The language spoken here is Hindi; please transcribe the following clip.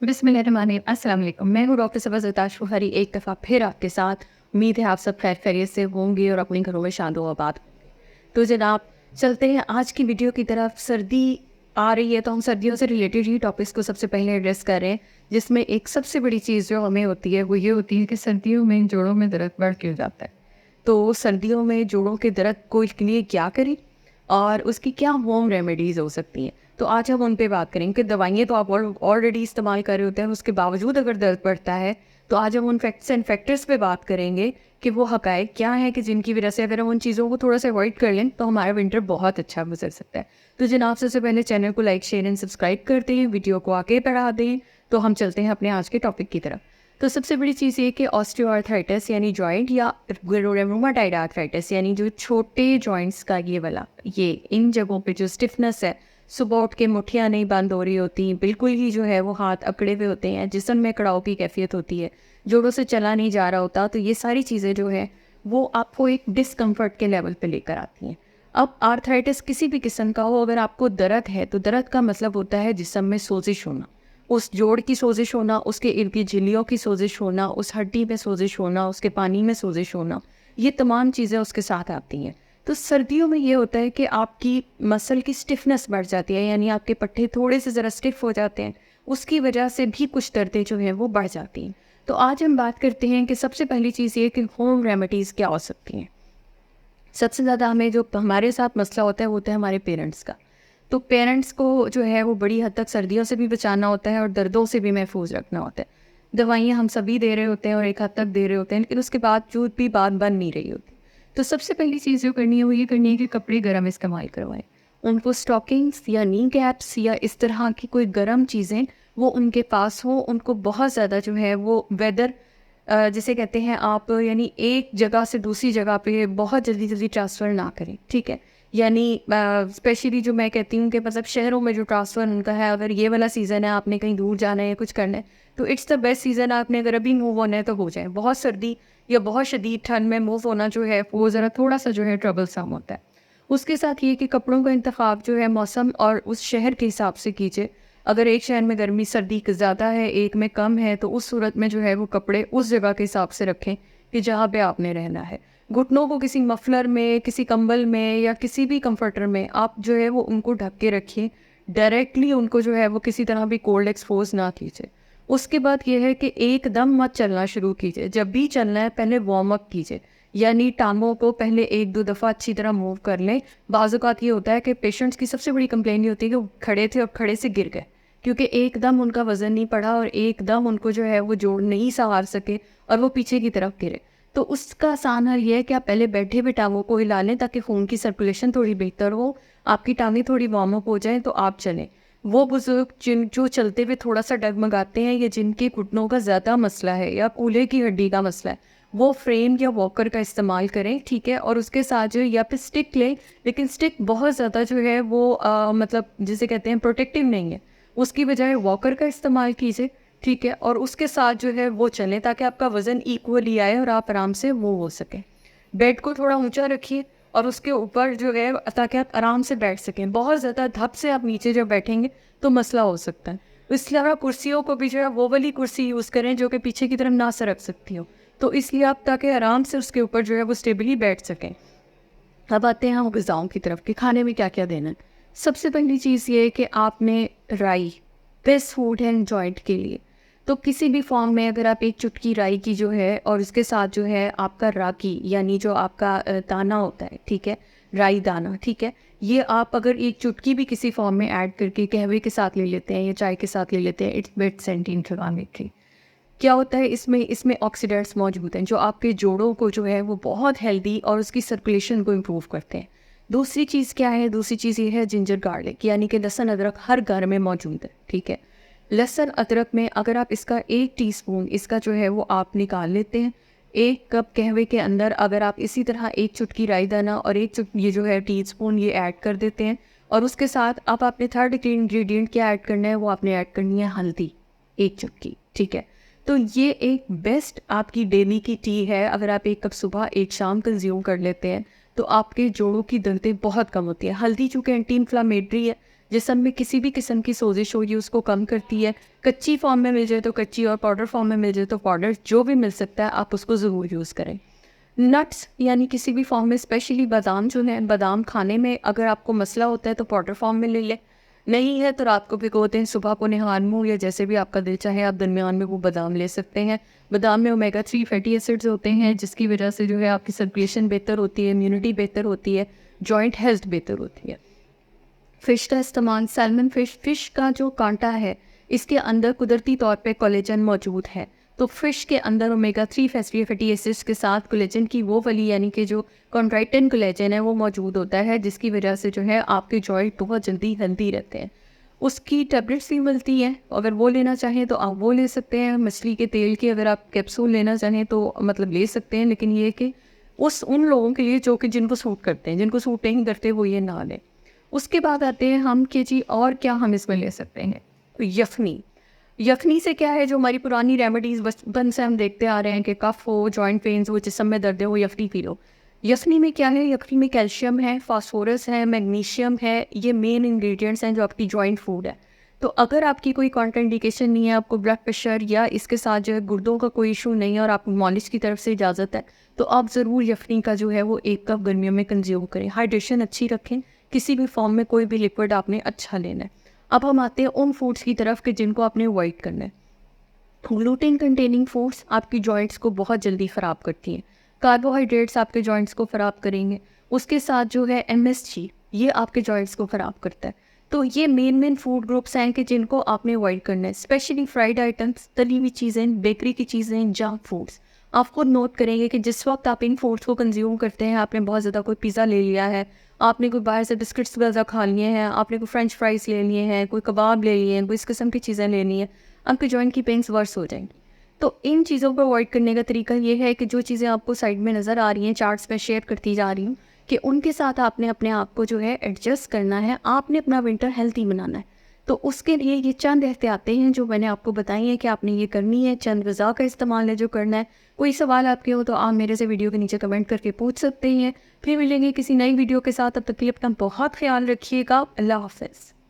बिस्मिल्लाहिर्रहमानिर्रहीम। अस्सलाम वालेकुम। मैं हूँ डॉक्टर सबा ज़रदाश फ़ुहारी, एक दफ़ा फिर आपके साथ। उम्मीद है आप सब खैर खैरियत से होंगे और अपने घरों में शादो आबाद होंगे। तो जनाब, चलते हैं आज की वीडियो की तरफ। सर्दी आ रही है तो हम सर्दियों से रिलेटेड ही टॉपिक्स को सबसे पहले एड्रेस कर रहे हैं, जिसमें एक सबसे बड़ी चीज़ जो हमें होती है वो ये होती है कि सर्दियों में जोड़ों में दर्द बढ़ क्यों जाता है। तो सर्दियों में जोड़ों के दर्द को के लिए क्या करें और उसकी क्या होम रेमेडीज़ हो सकती हैं। तो आज हम उन पे बात करेंगे कि दवाइयाँ तो आप ऑलरेडी इस्तेमाल कर रहे होते हैं, उसके बावजूद अगर दर्द बढ़ता है तो आज हम उन फैक्ट्स एंड फैक्टर्स पे बात करेंगे कि वो हक़ाइक़ क्या हैं कि जिनकी वजह से अगर हम उन चीज़ों को थोड़ा सा अवॉइड कर लें तो हमारा विंटर बहुत अच्छा गुजर सकता है। तो जनाब, सबसे पहले चैनल को लाइक शेयर एंड सब्सक्राइब करते हैं, वीडियो को आगे बढ़ा दें। तो हम चलते हैं अपने आज के टॉपिक की तरफ। तो सबसे बड़ी चीज़ ये कि ऑस्टियोआर्थराइटिस यानी जॉइंट या रूमेटॉइड आर्थराइटिस यानी जो छोटे जॉइंट्स का ये वाला ये इन जगहों पे जो स्टिफनेस है, सुबह उठ के मुठ्ठियाँ नहीं बंद हो रही होती, बिल्कुल ही जो है वो हाथ अकड़े हुए होते हैं, जिस्म में कड़ाव की कैफियत होती है, जोड़ों से चला नहीं जा रहा होता, तो ये सारी चीज़ें जो है वो आपको एक डिस्कम्फर्ट के लेवल पे लेकर आती हैं। अब आर्थराइटिस किसी भी किस्म का हो, अगर आपको दर्द है तो दर्द का मतलब होता है जिस्म में सोजिश होना, उस जोड़ की सोजिश होना, उसके इर्द गिर्द झिल्लियों की सोजिश होना, उस हड्डी में सोजिश होना, उसके पानी में सोजिश होना, ये तमाम चीज़ें उसके साथ आती हैं। तो सर्दियों में ये होता है कि आपकी मसल की स्टिफनेस बढ़ जाती है, यानी आपके पट्टे थोड़े से ज़रा स्टिफ हो जाते हैं, उसकी वजह से भी कुछ दर्दें जो हैं वो बढ़ जाती हैं। तो आज हम बात करते हैं कि सबसे पहली चीज़ ये कि होम रेमेडीज़ क्या हो सकती हैं। सबसे ज़्यादा हमें जो हमारे साथ मसला होता है हमारे पेरेंट्स का। तो पेरेंट्स को जो है वो बड़ी हद तक सर्दियों से भी बचाना होता है और दर्दों से भी महफूज रखना होता है। दवाइयाँ हम सभी दे रहे होते हैं और एक हद तक दे रहे होते हैं, लेकिन उसके बावजूद भी बात बन नहीं रही होती। तो सबसे पहली चीज़ जो करनी है वो ये करनी है कि कपड़े गर्म इस्तेमाल करवाएं। उनको स्टॉकिंग्स या नी कैप्स या इस तरह की कोई गर्म चीज़ें वो उनके पास हो। उनको बहुत ज़्यादा जो है वो वेदर जिसे कहते हैं आप, यानी एक जगह से दूसरी जगह पे बहुत जल्दी जल्दी ट्रांसफ़र ना करें, ठीक है। यानी स्पेशली जो मैं कहती हूँ कि मतलब शहरों में जो ट्रांसफ़र उनका है, अगर ये वाला सीज़न है, आपने कहीं दूर जाना है या कुछ करना है, तो इट्स द बेस्ट सीज़न। आपने अगर अभी मूव होना है तो हो जाए। बहुत सर्दी या बहुत शदीद ठंड में मूव होना जो है वो ज़रा थोड़ा सा जो है ट्रबलसम होता है। उसके साथ ये कि कपड़ों का इंतखाब जो है मौसम और उस शहर के हिसाब से कीजिए। अगर एक शहर में गर्मी सर्दी ज़्यादा है, एक में कम है, तो उस सूरत में जो है वो कपड़े उस जगह के हिसाब से रखें कि जहाँ पे आपने रहना है। घुटनों को किसी मफलर में, किसी कंबल में या किसी भी कंफर्टर में आप जो है वो उनको ढक के रखिए। डायरेक्टली उनको जो है वो किसी तरह भी कोल्ड एक्सपोज ना कीजिए। उसके बाद ये है कि एकदम मत चलना शुरू कीजिए। जब भी चलना है पहले वार्म अप कीजिए, यानी टांगों को पहले एक दो दफ़ा अच्छी तरह मूव कर लें। बाज़ औक़ात ये होता है कि पेशेंट्स की सबसे बड़ी कंप्लेन ये होती है कि वो खड़े थे और खड़े से गिर गए, क्योंकि एकदम उनका वज़न नहीं पड़ा और एकदम उनको जो है वो जोड़ नहीं सहार सके और वो पीछे की तरफ गिरे। तो उसका आसान हल ये है कि आप पहले बैठे हुए टांगों को हिला लें ताकि खून की सर्कुलेशन थोड़ी बेहतर हो, आपकी टांगें थोड़ी वार्म अप हो जाएँ तो आप चलें। वो बुज़ुर्ग जो चलते हुए थोड़ा-सा डगमगाते हैं या जिनके घुटनों का ज़्यादा मसला है या कूल्हे की हड्डी का मसला है, वो फ्रेम या वॉकर का इस्तेमाल करें, ठीक है। और उसके साथ जो या फिर स्टिक लें, लेकिन स्टिक बहुत ज़्यादा जो है वो मतलब जिसे कहते हैं प्रोटेक्टिव नहीं है, उसकी बजाय वॉकर का इस्तेमाल कीजिए, ठीक है। और उसके साथ जो है वो चलें ताकि आपका वज़न इक्वली आए और आप आराम से मूव हो सकें। बेड को थोड़ा ऊंचा रखिए और उसके ऊपर जो है ताकि आप आराम से बैठ सकें। बहुत ज़्यादा धप से आप नीचे जब बैठेंगे तो मसला हो सकता है। इसलिए आप कुर्सियों को भी जो है वो वाली कुर्सी यूज़ करें जो कि पीछे की तरफ ना सरक सकती हो, तो इसलिए आप ताकि आराम से उसके ऊपर जो है वो स्टेबली बैठ सकें। अब आते हैं हम ग़िज़ाओं की तरफ कि खाने में क्या-क्या देना है। सबसे पहली चीज़ ये है कि आपने राई बेस्ट फूड है जॉइंट के लिए। तो किसी भी फॉर्म में अगर आप एक चुटकी राई की जो है और उसके साथ जो है आपका रागी यानी जो आपका दाना होता है, ठीक है, राई दाना, ठीक है, ये आप अगर एक चुटकी भी किसी फॉर्म में ऐड करके कहवे के साथ ले लेते हैं या चाय के साथ ले लेते हैं, इट्स बेस्ट एंटी इन्फ्लेमेटरी। क्या होता है इसमें ऑक्सीडेंट्स मौजूद हैं जो आपके जोड़ों को जो है वो बहुत हेल्दी और उसकी सर्कुलेशन को इम्प्रूव करते हैं। दूसरी चीज़ क्या है? दूसरी चीज़ ये है जिंजर गार्लिक, यानी कि लहसुन अदरक हर घर में मौजूद है, ठीक है। लहसुन अदरक में अगर आप इसका 1 टीस्पून इसका जो है वो आप निकाल लेते हैं, 1 कप कहवे के अंदर अगर आप इसी तरह 1 चुटकी राई दाना और 1 ये जो है टीस्पून ये ऐड कर देते हैं, और उसके साथ अब आपने थर्ड इंग्रेडिएंट क्या ऐड करना है, वो आपने ऐड करनी है हल्दी 1 चुटकी, ठीक है। तो ये एक बेस्ट आपकी डेली की टी है। अगर आप 1 कप सुबह 1 शाम कंज्यूम कर लेते हैं तो आपके जोड़ों की दर्दें बहुत कम होती है। हल्दी चूँकि एंटी इन्फ्लेमेटरी है, जिस्म में किसी भी किस्म की सोजिश होगी उसको कम करती है। कच्ची फॉर्म में मिल जाए तो कच्ची, और पाउडर फॉर्म में मिल जाए तो पाउडर, जो भी मिल सकता है आप उसको ज़रूर यूज़ करें। नट्स यानी किसी भी फॉर्म में, स्पेशली बादाम जो है, बादाम खाने में अगर आपको मसला होता है तो पाउडर फॉर्म में ले लें, नहीं है तो रात को भिगोते हैं, सुबह को निहार मुँह या जैसे भी आपका दिल चाहे आप दरमियान में वो बादाम ले सकते हैं। बादाम में ओमेगा 3 फैटी एसिड्स होते हैं, जिसकी वजह से जो है आपकी सर्कुलेशन बेहतर होती है, इम्यूनिटी बेहतर होती है, जॉइंट हेल्थ बेहतर होती है। फ़िश का इस्तेमाल, सैल्मन फ़िश का जो कांटा है इसके अंदर कुदरती तौर पे कोलेजन मौजूद है, तो फ़िश के अंदर ओमेगा 3 फैटी एसिड्स के साथ कोलेजन की वो वाली यानी कि जो कॉन्ट्रैक्टिन कोलेजन है वो मौजूद होता है, जिसकी वजह से जो है आपके जॉइंट बहुत जल्दी हेल्दी रहते हैं। उसकी टैबलेट्स भी मिलती हैं, अगर वो लेना चाहें तो आप वो ले सकते हैं। मछली के तेल की अगर आप कैप्सूल लेना चाहें तो मतलब ले सकते हैं, लेकिन ये कि उन लोगों के लिए जो कि जिनको सूट करते हैं, जिनको सूट नहीं करते वो ये ना लें। उसके बाद आते हैं हम कि जी और क्या हम इसमें ले सकते हैं। तो यखनी से क्या है, जो हमारी पुरानी रेमेडीज़ बचपन से हम देखते आ रहे हैं कि कफ हो, जॉइंट पेन्स हो, जिस्म में दर्द हो, यखनी पी लो। यखनी में क्या है, यखनी में कैल्शियम है, फास्फोरस है, मैग्नीशियम है, ये मेन इंग्रेडिएंट्स हैं जो आपकी जॉइंट फूड है। तो अगर आपकी कोई कॉन्ट्राइंडिकेशन नहीं है, आपको ब्लड प्रेशर या इसके साथ जो है गुर्दों का कोई इशू नहीं है और आपको मालिश की तरफ से इजाज़त है, तो आप ज़रूर यखनी का जो है वो 1 कप गर्मियों में कंज्यूम करें। हाइड्रेशन अच्छी रखें, किसी भी फॉर्म में कोई भी लिक्विड आपने अच्छा लेना है। अब हम आते हैं उन फूड्स की तरफ कि जिनको आपने अवॉइड करना है। ग्लूटेन कंटेनिंग फूड्स आपकी जॉइंट्स को बहुत जल्दी ख़राब करती हैं। कार्बोहाइड्रेट्स आपके जॉइंट्स को ख़राब करेंगे। उसके साथ जो है MSG, ये आपके जॉइंट्स को ख़राब करता है। तो ये मेन फूड ग्रुप्स हैं कि जिनको आपने अवॉइड करना है, स्पेशली फ्राइड आइटम्स, तली हुई चीज़ें, बेकरी की चीज़ें, जंक फूड्स। आप खुद नोट करेंगे कि जिस वक्त आप इन फूड्स को कंज्यूम करते हैं, आपने बहुत ज़्यादा कोई पिज़्ज़ा ले लिया है, आपने कोई बाहर से बिस्किट्स वगैरह खा लिए हैं, आपने कोई फ्रेंच फ्राइज़ ले लिए हैं, कोई कबाब ले लिए हैं, कोई इस किस्म की चीज़ें लेनी है, आपके जॉइंट की पेन्स वर्स हो जाएंगी। तो इन चीज़ों को अवॉइड करने का तरीका ये है कि जो चीज़ें आपको साइड में नज़र आ रही हैं, चार्ट्स में शेयर करती जा रही हूँ, कि उनके साथ आपने अपने आप को जो है एडजस्ट करना है, आपने अपना विंटर हेल्थी बनाना है। तो उसके लिए ये चंद एहतियातें हैं जो मैंने आपको बताई हैं कि आपने ये करनी है, चंद ग़िज़ा का इस्तेमाल है जो करना है। कोई सवाल आपके हो तो आप मेरे से वीडियो के नीचे कमेंट करके पूछ सकते हैं। फिर मिलेंगे किसी नई वीडियो के साथ, तब तक के लिए अपना बहुत ख्याल रखिएगा। अल्लाह हाफ़िज़।